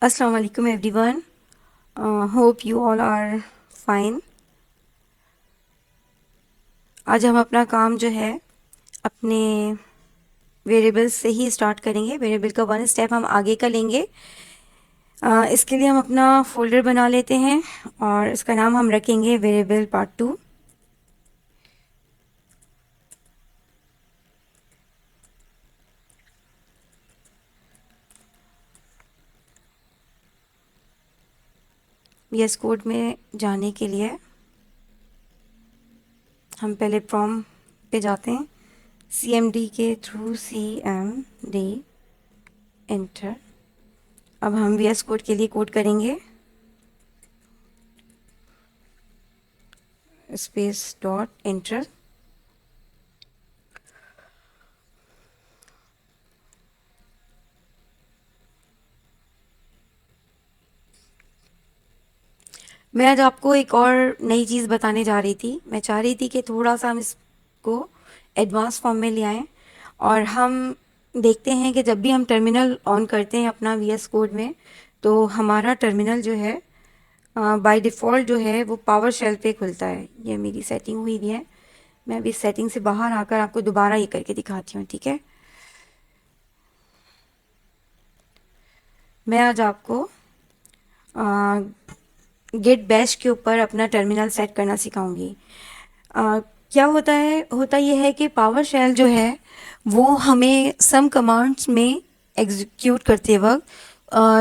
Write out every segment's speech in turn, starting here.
Assalamu alaikum everyone. Hope you all are fine. आज हम अपना काम जो है अपने वेरिएबल से ही स्टार्ट करेंगे। वेरिएबल का वन स्टेप हम आगे का लेंगे। इसके लिए हम अपना फोल्डर बना लेते हैं और इसका नाम हम रखेंगे वेरिएबल पार्ट 2। VS कोड में जाने के लिए हम पहले प्रॉम पे जाते हैं, CMD के थ्रू CMD एंटर। अब हम VS कोड के लिए कोड करेंगे स्पेस डॉट एंटर। मैं आज आपको एक और नई चीज़ बताने जा रही थी। मैं चाह रही थी कि थोड़ा सा हम इसको एडवांस फॉर्म में ले आएँ और हम देखते हैं कि जब भी हम टर्मिनल ऑन करते हैं अपना VS कोड में, तो हमारा टर्मिनल जो है बाय डिफ़ॉल्ट जो है वो पावर शेल पे खुलता है। ये मेरी सेटिंग हुई हुई है। मैं अभी सेटिंग से बाहर आकर आपको दोबारा ये करके दिखाती हूँ, ठीक है। मैं आज आपको गेट बैश के ऊपर अपना टर्मिनल सेट करना सिखाऊंगी। क्या होता यह है कि पावर शेल जो है वो हमें सम कमांड्स में एग्जीक्यूट करते वक्त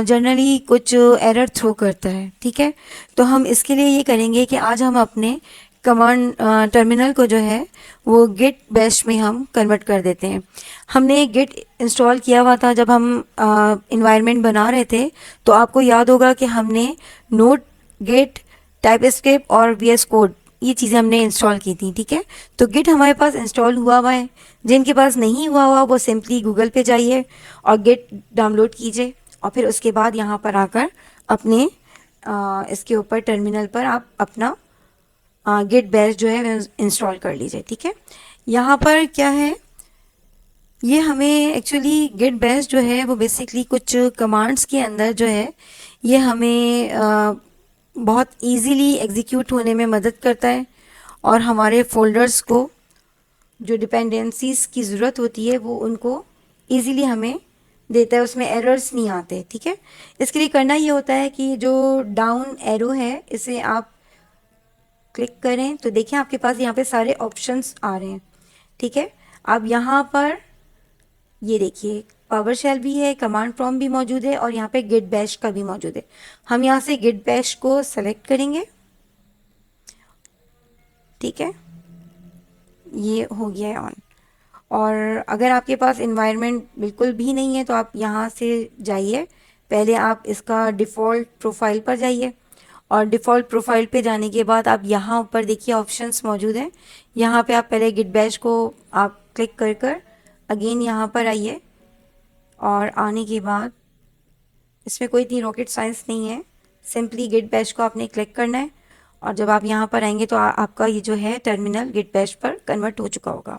जनरली कुछ एरर थ्रो करता है, ठीक है। तो हम इसके लिए ये करेंगे कि आज हम अपने कमांड टर्मिनल को जो है वो गिट बैश में हम कन्वर्ट कर देते हैं। हमने गिट इंस्टॉल किया हुआ था जब हम इन्वायरमेंट बना रहे थे, तो आपको याद होगा कि हमने नोट, गिट, टाइपस्क्रिप्ट और VS कोड ये चीज़ें हमने इंस्टॉल की थी, ठीक है। तो गिट हमारे पास इंस्टॉल हुआ हुआ है। जिनके पास नहीं हुआ हुआ वो सिंपली गूगल पे जाइए और गिट डाउनलोड कीजिए और फिर उसके बाद यहाँ पर आकर अपने इसके ऊपर टर्मिनल पर आप अपना गिट बैश जो है इंस्टॉल कर लीजिए, ठीक है। यहाँ पर क्या है, ये हमें एक्चुअली गिट बैश जो है वो बेसिकली कुछ कमांड्स के अंदर जो है ये हमें बहुत इजीली एग्जीक्यूट होने में मदद करता है और हमारे फोल्डर्स को जो डिपेंडेंसीज की ज़रूरत होती है वो उनको इजीली हमें देता है, उसमें एरर्स नहीं आते, ठीक है। इसके लिए करना ये होता है कि जो डाउन एरो है इसे आप क्लिक करें तो देखिए आपके पास यहाँ पे सारे ऑप्शंस आ रहे हैं, ठीक है। अब यहाँ पर ये देखिए पावर शेल भी है, कमांड प्रॉम्प्ट भी मौजूद है और यहाँ पे गिट बैश का भी मौजूद है। हम यहाँ से गिट बैश को सेलेक्ट करेंगे, ठीक है। ये हो गया है ऑन। और अगर आपके पास इन्वायरमेंट बिल्कुल भी नहीं है तो आप यहाँ से जाइए, पहले आप इसका डिफ़ॉल्ट प्रोफाइल पर जाइए और डिफ़ॉल्ट प्रोफाइल पे जाने के बाद आप यहाँ ऊपर देखिए ऑप्शंस मौजूद हैं। यहाँ पे आप पहले गिट बैश को आप क्लिक कर अगेन यहाँ पर आइए और आने के बाद इसमें कोई इतनी रॉकेट साइंस नहीं है, सिंपली गिट बैश को आपने क्लिक करना है और जब आप यहाँ पर आएंगे तो आपका ये जो है टर्मिनल गिट बैश पर कन्वर्ट हो चुका होगा,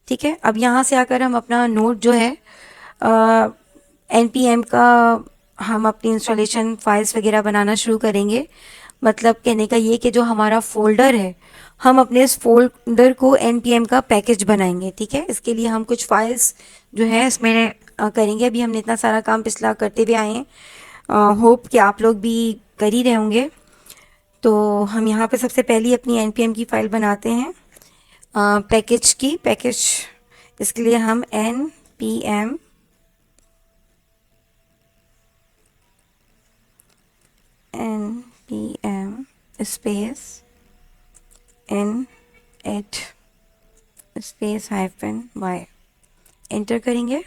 ठीक है। अब यहाँ से आकर हम अपना नोट जो है npm का हम अपनी इंस्टॉलेशन फाइल्स वगैरह बनाना शुरू करेंगे। मतलब कहने का ये कि जो हमारा फोल्डर है हम अपने इस फोल्डर को npm का पैकेज बनाएंगे, ठीक है। इसके लिए हम कुछ फाइल्स जो है इसमें करेंगे। अभी हमने इतना सारा काम पिछला करते हुए आए हैं, होप कि आप लोग भी कर ही रहे होंगे। तो हम यहाँ पे सबसे पहली अपनी npm की फ़ाइल बनाते हैं पैकेज की। पैकेज इसके लिए हम npm space n8 space -y enter करेंगे।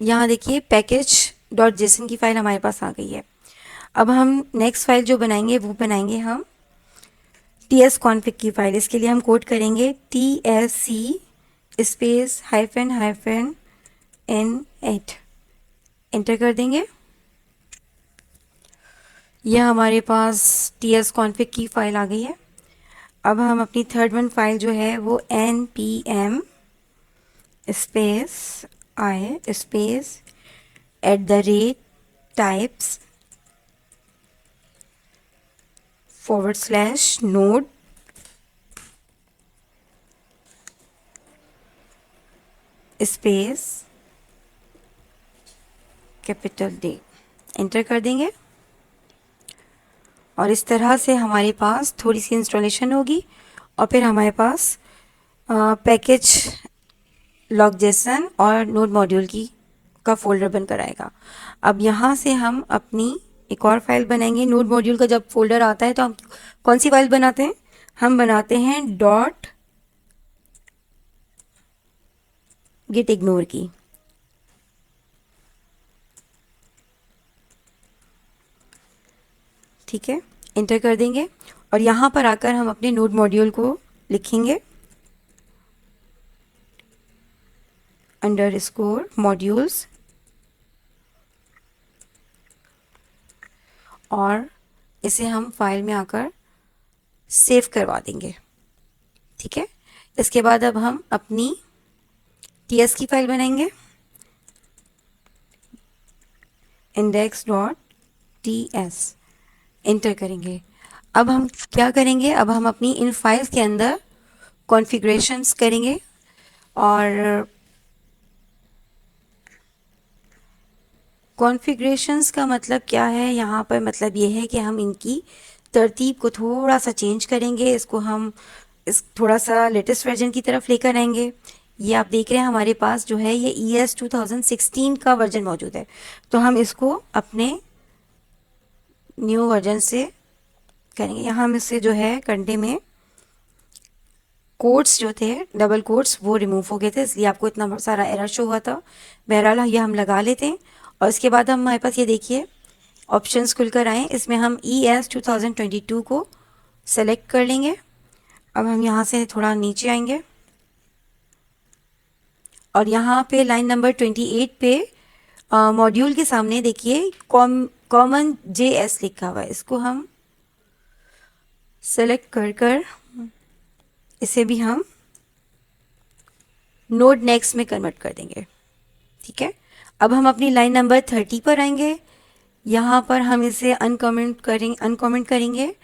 यहाँ देखिए पैकेज डॉट जेसन की फ़ाइल हमारे पास आ गई है। अब हम नेक्स्ट फाइल जो बनाएंगे वो बनाएंगे हम tsconfig की फ़ाइल। इसके लिए हम कोड करेंगे tsc स्पेस -n8 एंटर कर देंगे। यह हमारे पास tsconfig की फ़ाइल आ गई है। अब हम अपनी थर्ड वन फाइल जो है वो npm space I space @types /node space capital D enter कर देंगे। और इस तरह से हमारे पास थोड़ी सी इंस्टॉलेशन होगी और फिर हमारे पास पैकेज log.json और नोड मॉड्यूल की का फोल्डर बनकर आएगा। अब यहाँ से हम अपनी एक और फाइल बनाएंगे। नोड मॉड्यूल का जब फोल्डर आता है तो हम कौन सी फाइल बनाते हैं? हम बनाते हैं .gitignore की। ठीक है, एंटर कर देंगे और यहाँ पर आकर हम अपने नोड मॉड्यूल को लिखेंगे _modules और इसे हम फाइल में आकर सेव करवा देंगे। ठीक है, इसके बाद अब हम अपनी ts की फाइल बनाएंगे index.ts एंटर करेंगे। अब हम क्या करेंगे? अब हम अपनी इन फाइल्स के अंदर कॉन्फ़िगरेशंस करेंगे और कॉन्फ़िगरेशंस का मतलब क्या है? यहाँ पर मतलब ये है कि हम इनकी तरतीब को थोड़ा सा चेंज करेंगे। इसको हम इस थोड़ा सा लेटेस्ट वर्जन की तरफ लेकर आएंगे। ये आप देख रहे हैं हमारे पास जो है ये ES 2016 का वर्जन मौजूद है, तो हम इसको अपने न्यू वर्जन से करेंगे। यहाँ हम इससे जो है कंटे में कोट्स जो थे, डबल कोट्स, वो रिमूव हो गए थे, इसलिए आपको इतना बहुत सारा एरर शो हुआ था। बहरहाल ये हम लगा लेते हैं और इसके बाद हम हमारे पास ये देखिए ऑप्शंस खुलकर आए। इसमें हम ES 2022 को सेलेक्ट कर लेंगे। अब हम यहाँ से थोड़ा नीचे आएंगे और यहाँ पे लाइन नंबर 28 पे मॉड्यूल के सामने देखिए कॉमन JS लिखा हुआ है। इसको हम सेलेक्ट कर इसे भी हम नोड नेक्स्ट में कन्वर्ट कर देंगे। ठीक है, अब हम अपनी लाइन नंबर 30 पर आएंगे। यहाँ पर हम इसे अनकमेंट करेंगे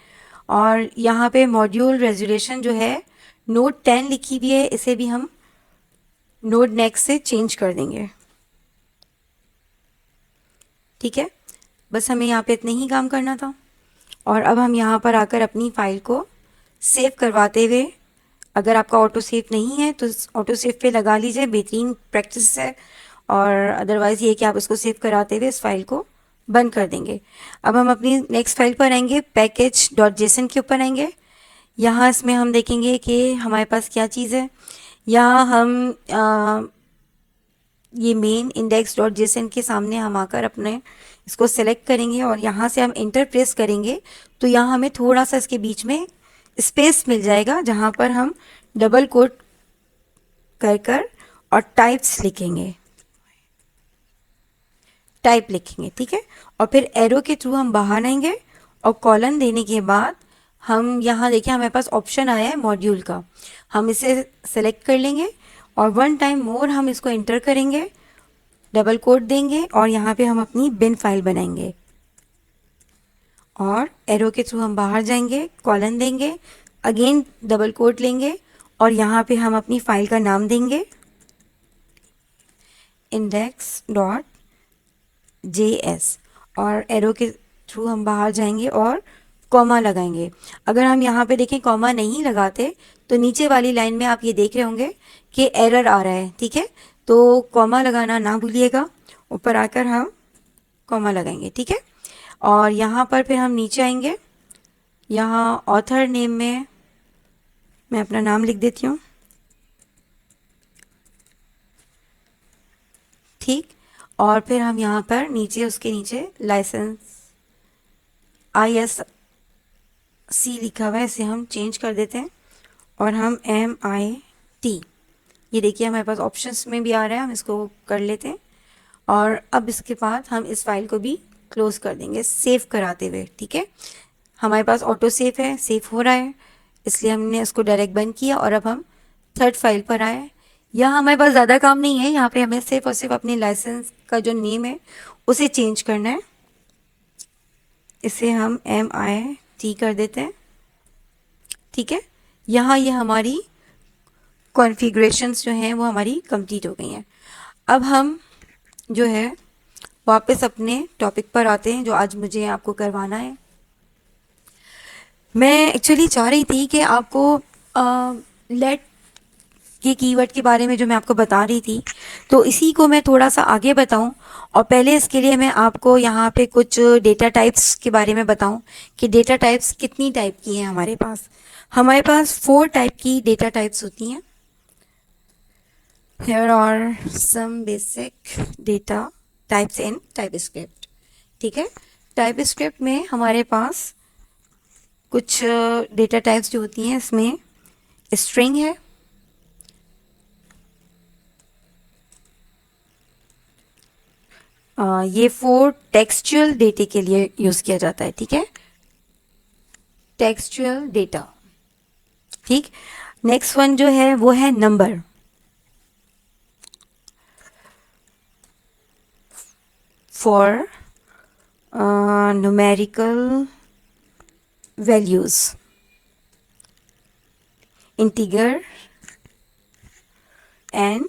और यहाँ पे मॉड्यूल रेजोल्यूशन जो है नोड 10 लिखी हुई है, इसे भी हम नोड नेक्स्ट से चेंज कर देंगे। ठीक है, बस हमें यहाँ पे इतने ही काम करना था। और अब हम यहाँ पर आकर अपनी फाइल को सेव करवाते हुए, अगर आपका ऑटो सेव नहीं है तो ऑटो सेव पे लगा लीजिए, बेहतरीन प्रैक्टिस है। और अदरवाइज़ ये कि आप इसको सेव कराते हुए इस फाइल को बंद कर देंगे। अब हम अपनी नेक्स्ट फाइल पर आएंगे, package.json के ऊपर आएंगे। यहाँ इसमें हम देखेंगे कि हमारे पास क्या चीज़ है। यहाँ हम ये मेन index.json के सामने हम आकर अपने इसको सेलेक्ट करेंगे और यहाँ से हम इंटर प्रेस करेंगे तो यहाँ हमें थोड़ा सा इसके बीच में स्पेस मिल जाएगा, जहाँ पर हम डबल कोट कर और टाइप्स लिखेंगे, टाइप लिखेंगे। ठीक है, और फिर एरो के थ्रू हम बाहर आएंगे और कॉलन देने के बाद हम यहाँ देखिए हमारे पास ऑप्शन आया है मॉड्यूल का, हम इसे सेलेक्ट कर लेंगे और वन टाइम मोर हम इसको एंटर करेंगे, डबल कोट देंगे और यहाँ पे हम अपनी बिन फाइल बनाएंगे और एरो के थ्रू हम बाहर जाएंगे, कॉलन देंगे, अगेन डबल कोट लेंगे और यहाँ पे हम अपनी फाइल का नाम देंगे index.js और एरो के थ्रू हम बाहर जाएंगे और कॉमा लगाएंगे। अगर हम यहाँ पे देखें कॉमा नहीं लगाते तो नीचे वाली लाइन में आप ये देख रहे होंगे कि एरर आ रहा है। ठीक है, तो कॉमा लगाना ना भूलिएगा, ऊपर आकर हम कॉमा लगाएंगे। ठीक है, और यहाँ पर फिर हम नीचे आएंगे, यहाँ ऑथर नेम में मैं अपना नाम लिख देती हूँ। ठीक, और फिर हम यहाँ पर नीचे उसके नीचे लाइसेंस ISC लिखा हुआ है, इसे हम चेंज कर देते हैं और हम MIT, ये देखिए हमारे पास ऑप्शंस में भी आ रहा है, हम इसको कर लेते हैं और अब इसके बाद हम इस फाइल को भी क्लोज कर देंगे सेव कराते हुए। ठीक है, हमारे पास ऑटो सेव है, सेव हो रहा है, इसलिए हमने उसको डायरेक्ट बंद किया और अब हम थर्ड फाइल पर आए। यहाँ हमारे पास ज़्यादा काम नहीं है, यहाँ पे हमें सिर्फ और सिर्फ अपने लाइसेंस का जो नेम है उसे चेंज करना है। इसे हम MIT कर देते हैं, ठीक है। यहाँ ये हमारी कॉन्फ़िगरेशंस जो हैं वो हमारी कंप्लीट हो गई हैं। अब हम जो है वापस अपने टॉपिक पर आते हैं जो आज मुझे आपको करवाना है। मैं एक्चुअली चाह रही थी कि आपको लेट के कीवर्ड के बारे में जो मैं आपको बता रही थी, तो इसी को मैं थोड़ा सा आगे बताऊं। और पहले इसके लिए मैं आपको यहाँ पे कुछ डेटा टाइप्स के बारे में बताऊं कि डेटा टाइप्स कितनी टाइप की हैं हमारे पास। हमारे पास 4 टाइप की डेटा टाइप्स होती हैं। Here are some basic data types in TypeScript, ठीक है। TypeScript में हमारे पास कुछ डेटा टाइप्स जो होती हैं, इसमें स्ट्रिंग है, ये 4 टेक्सचुअल डेटा के लिए यूज़ किया जाता है, ठीक है। टेक्सचुअल डेटा, ठीक। नेक्स्ट वन जो है वो है number, for numerical values, integer and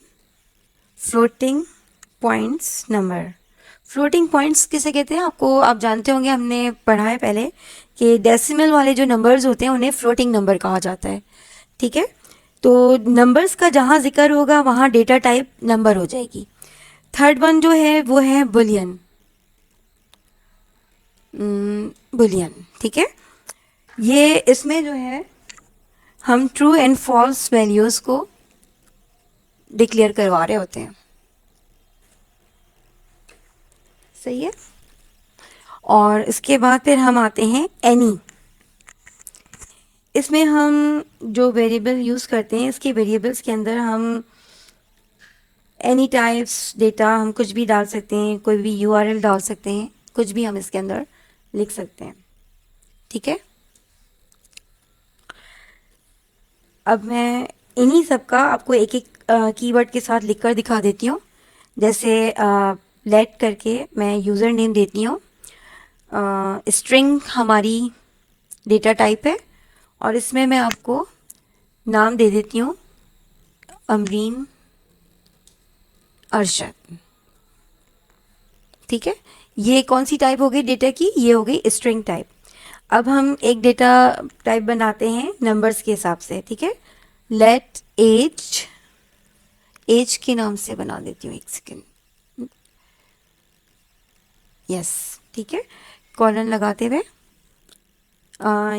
floating points number. Floating points किसे कहते हैं, आपको आप जानते होंगे, हमने पढ़ा है पहले कि डेसिमल वाले जो नंबर्स होते हैं उन्हें फ्लोटिंग नंबर कहा जाता है, ठीक है। तो नंबर्स का जहाँ जिक्र होगा वहाँ डेटा टाइप नंबर हो जाएगी। थर्ड वन जो है वो है बुलियन, बुलियन, ठीक है। ये इसमें जो है हम ट्रू एंड फॉल्स वैल्यूज़ को डिक्लेयर करवा रहे होते हैं, सही है। और इसके बाद फिर हम आते हैं एनी। इसमें हम जो वेरिएबल यूज़ करते हैं, इसके वेरिएबल्स के अंदर हम एनी टाइप्स डेटा हम कुछ भी डाल सकते हैं, कोई भी URL डाल सकते हैं, कुछ भी हम इसके अंदर लिख सकते हैं, ठीक है। अब मैं इन्हीं सब का आपको एक एक कीवर्ड के साथ लिखकर दिखा देती हूँ। जैसे लेट करके मैं यूज़र नेम देती हूँ, स्ट्रिंग हमारी डेटा टाइप है, और इसमें मैं आपको नाम दे देती हूँ अमरीन अरशद, ठीक है। ये कौन सी टाइप हो गई डेटा की, ये हो गई स्ट्रिंग टाइप। अब हम एक डेटा टाइप बनाते हैं नंबर्स के हिसाब से, ठीक है। लेट एज, एज के नाम से बना देती हूँ, एक सेकेंड, यस, ठीक है। कॉलन लगाते हुए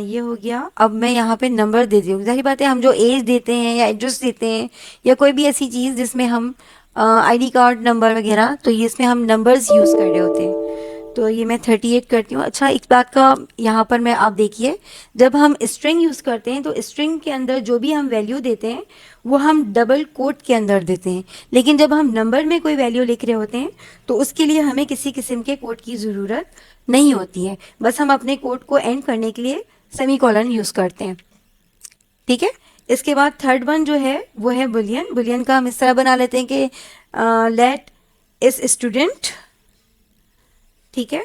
ये हो गया। अब मैं यहाँ पे नंबर दे दी हूँ। जाहिर बात है, हम जो एज देते हैं या एड्रेस देते हैं या कोई भी ऐसी चीज़ जिसमें हम ID कार्ड नंबर वगैरह, तो ये इसमें हम नंबर्स यूज़ कर रहे होते हैं। तो ये मैं 38 करती हूँ। अच्छा, एक बात का यहाँ पर मैं, आप देखिए, जब हम स्ट्रिंग यूज़ करते हैं तो स्ट्रिंग के अंदर जो भी हम वैल्यू देते हैं वो हम डबल कोट के अंदर देते हैं, लेकिन जब हम नंबर में कोई वैल्यू लिख रहे होते हैं तो उसके लिए हमें किसी किस्म के कोट की ज़रूरत नहीं होती है। बस हम अपने कोट को एंड करने के लिए सेमी कॉलन यूज़ करते हैं, ठीक है। इसके बाद थर्ड वन जो है वो है बुलियन। बुलियन का हम इस तरह बना लेते हैं कि लेट इस स्टूडेंट, ठीक है।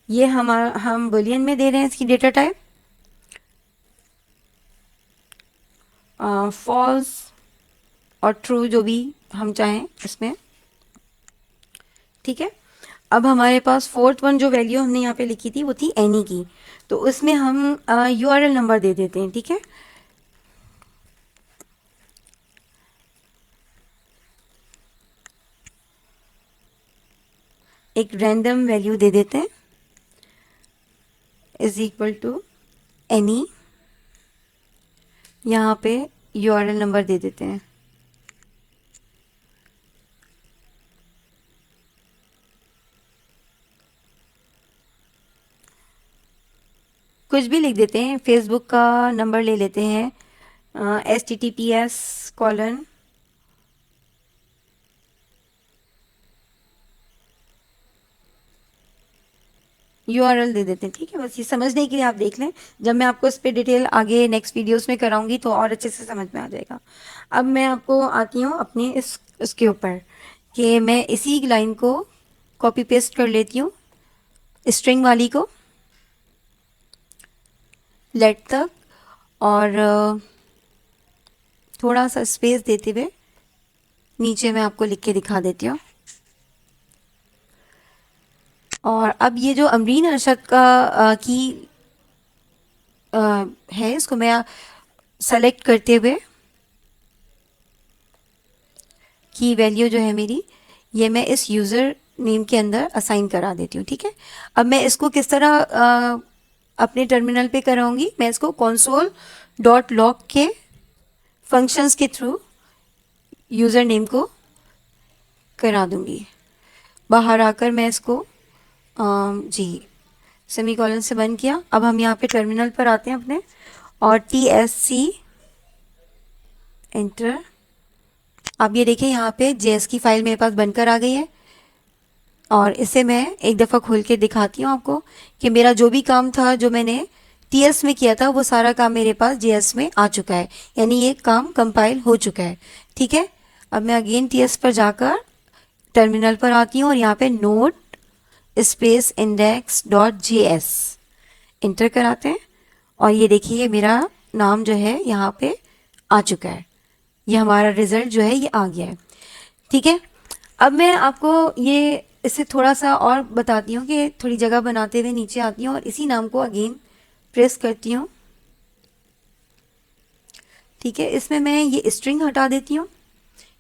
ये हम बुलियन में दे रहे हैं इसकी डेटा टाइप, फॉल्स और ट्रू जो भी हम चाहें इसमें, ठीक है। अब हमारे पास फोर्थ वन जो वैल्यू हमने यहाँ पे लिखी थी वो थी एनी की, तो उसमें हम URL नंबर दे देते हैं, ठीक है। एक रैंडम वैल्यू दे देते हैं, इज इक्वल टू एनी, यहाँ पे URL नंबर दे देते हैं। कुछ भी लिख देते हैं, फेसबुक का नंबर ले लेते हैं, https:// यूआरएल दे देते हैं, ठीक है। बस ये समझने के लिए आप देख लें, जब मैं आपको इस पे डिटेल आगे नेक्स्ट वीडियोस में कराऊंगी तो और अच्छे से समझ में आ जाएगा। अब मैं आपको आती हूँ अपने इसके ऊपर कि मैं इसी लाइन को कॉपी पेस्ट कर लेती हूँ, स्ट्रिंग वाली को लेट तक, और थोड़ा सा स्पेस देते हुए नीचे मैं आपको लिख के दिखा देती हूँ। और अब ये जो अमरीन अरशद का की है, इसको मैं सेलेक्ट करते हुए की वैल्यू जो है मेरी, ये मैं इस यूज़र नेम के अंदर असाइन करा देती हूँ, ठीक है। अब मैं इसको किस तरह अपने टर्मिनल पे कराऊंगी, मैं इसको console डॉट लॉग के फंक्शंस के थ्रू यूज़र नेम को करा दूंगी। बाहर आकर मैं इसको जी सेमीकोलन से बंद किया। अब हम यहाँ पे टर्मिनल पर आते हैं अपने, और TSC एंटर। अब ये देखिए यहाँ पे JS की फाइल मेरे पास बनकर आ गई है, और इसे मैं एक दफ़ा खोल के दिखाती हूँ आपको कि मेरा जो भी काम था, जो मैंने TS में किया था, वो सारा काम मेरे पास JS में आ चुका है, यानी ये काम कंपाइल हो चुका है, ठीक है। अब मैं अगेन TS पर जाकर टर्मिनल पर आती हूँ और यहाँ पे note space index dot JS inter कराते हैं, और ये देखिए मेरा नाम जो है यहाँ पे आ चुका है, ये हमारा रिजल्ट जो है ये आ गया है, ठीक है। अब मैं आपको ये इससे थोड़ा सा और बताती हूँ कि थोड़ी जगह बनाते हुए नीचे आती हूँ और इसी नाम को अगेन प्रेस करती हूँ, ठीक है। इसमें मैं ये स्ट्रिंग हटा देती हूँ,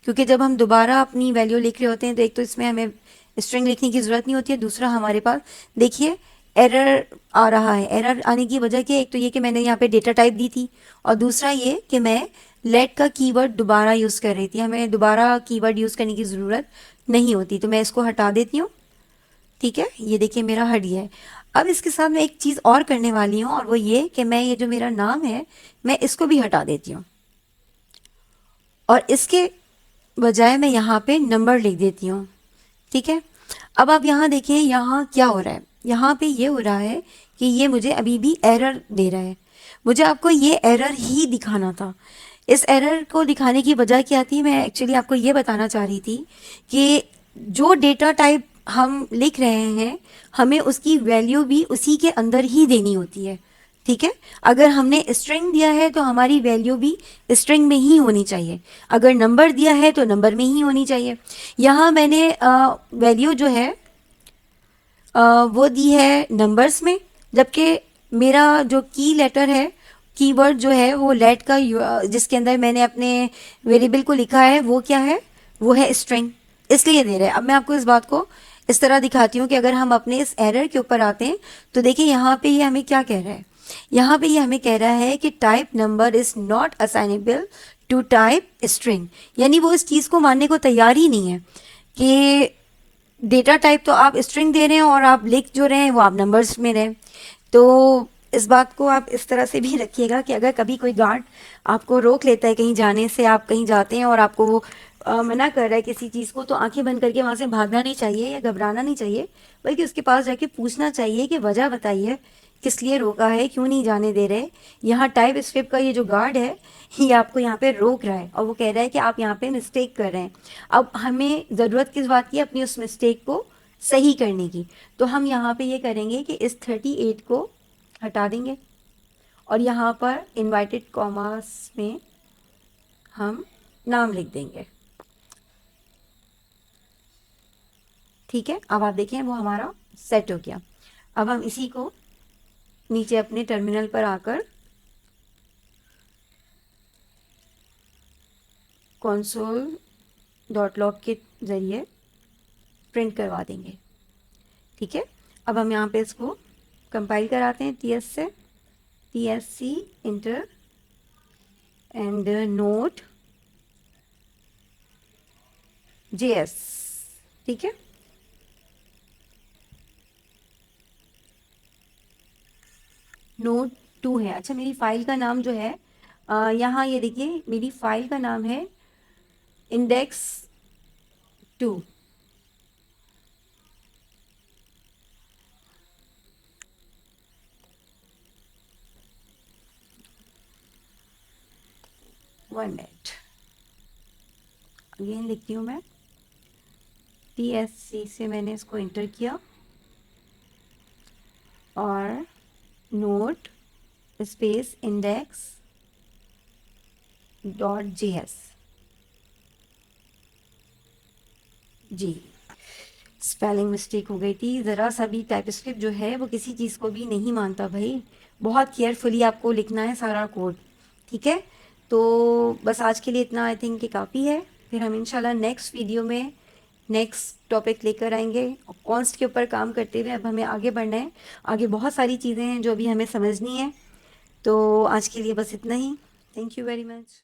क्योंकि जब हम दोबारा अपनी वैल्यू लिख रहे होते हैं तो एक तो इसमें हमें स्ट्रिंग लिखने की ज़रूरत नहीं होती है, दूसरा हमारे पास देखिए एरर आ रहा है। एरर आने की वजह क्या है, एक तो ये कि मैंने यहाँ पे डेटा टाइप दी थी, और दूसरा ये कि मैं लेट का कीवर्ड दोबारा यूज़ कर रही थी। हमें दोबारा कीवर्ड यूज़ करने की ज़रूरत नहीं होती, तो मैं इसको हटा देती हूँ, ठीक है। ये देखिए मेरा हट गया है। अब इसके साथ मैं एक चीज़ और करने वाली हूँ, और वो ये कि मैं ये जो मेरा नाम है मैं इसको भी हटा देती हूँ, और इसके बजाय मैं यहाँ पे नंबर लिख देती हूँ, ठीक है। अब आप यहाँ देखें, यहाँ क्या हो रहा है, यहाँ पे ये हो रहा है कि ये मुझे अभी भी एरर दे रहा है। मुझे आपको ये एरर ही दिखाना था। इस एरर को दिखाने की वजह क्या थी, मैं एक्चुअली आपको ये बताना चाह रही थी कि जो डेटा टाइप हम लिख रहे हैं, हमें उसकी वैल्यू भी उसी के अंदर ही देनी होती है, ठीक है। अगर हमने स्ट्रिंग दिया है तो हमारी वैल्यू भी स्ट्रिंग में ही होनी चाहिए, अगर नंबर दिया है तो नंबर में ही होनी चाहिए। यहाँ मैंने वैल्यू जो है वो दी है नंबर्स में, जबकि मेरा जो की लेटर है, कीवर्ड जो है वो लेट का जिसके अंदर मैंने अपने वेरिएबल को लिखा है वो क्या है, वो है स्ट्रिंग, इसलिए दे रहे हैं। अब मैं आपको इस बात को इस तरह दिखाती हूँ कि अगर हम अपने इस एरर के ऊपर आते हैं तो देखिए यहाँ पे ये हमें क्या कह रहा है। यहाँ पे ये हमें कह रहा है कि type number is not assignable to type string, यानी वो इस चीज़ को मानने को तैयार ही नहीं है कि डेटा टाइप तो आप स्ट्रिंग दे रहे हैं और आप लिख जो रहे हैं वो आप नंबर्स में रहे। तो इस बात को आप इस तरह से भी रखिएगा कि अगर कभी कोई गार्ड आपको रोक लेता है कहीं जाने से, आप कहीं जाते हैं और आपको वो मना कर रहा है किसी चीज़ को, तो आंखें बंद करके वहाँ से भागना नहीं चाहिए या घबराना नहीं चाहिए, बल्कि उसके पास जाके पूछना चाहिए कि वजह बताइए किस लिए रोका है, क्यों नहीं जाने दे रहे। यहाँ टाइप स्क्रिप्ट का ये जो गार्ड है ये आपको यहाँ पे रोक रहा है और वो कह रहा है कि आप यहाँ पे मिस्टेक कर रहे हैं। अब हमें ज़रूरत किस बात की, अपनी उस मिस्टेक को सही करने की। तो हम यहाँ पे ये करेंगे कि इस 38 को हटा देंगे और यहाँ पर इनवर्टेड कॉमास में हम नाम लिख देंगे, ठीक है। अब आप देखें वो हमारा सेट हो गया। अब हम इसी को नीचे अपने टर्मिनल पर आकर console.log के ज़रिए प्रिंट करवा देंगे, ठीक है। अब हम यहाँ पे इसको कंपाइल कराते हैं TS से, TSC inter and note JS, ठीक है। नोट 2 है। अच्छा, मेरी फाइल का नाम जो है यहाँ ये देखिए मेरी फाइल का नाम है इंडेक्स 2, 1 मिनट, अगेन लिखती हूँ मैं। TSC से मैंने इसको इंटर किया और नोट स्पेस इंडेक्स .js। जी, स्पेलिंग मिस्टेक हो गई थी, ज़रा सा भी टाइपस्क्रिप्ट जो है वो किसी चीज़ को भी नहीं मानता भाई, बहुत केयरफुली आपको लिखना है सारा कोड, ठीक है। तो बस आज के लिए इतना आई थिंक कि काफ़ी है, फिर हम इंशाल्लाह नेक्स्ट वीडियो में नेक्स्ट टॉपिक लेकर आएंगे और कॉन्स्ट के ऊपर काम करते हुए अब हमें आगे बढ़ना है। आगे बहुत सारी चीज़ें हैं जो अभी हमें समझनी है। तो आज के लिए बस इतना ही। Thank you very much.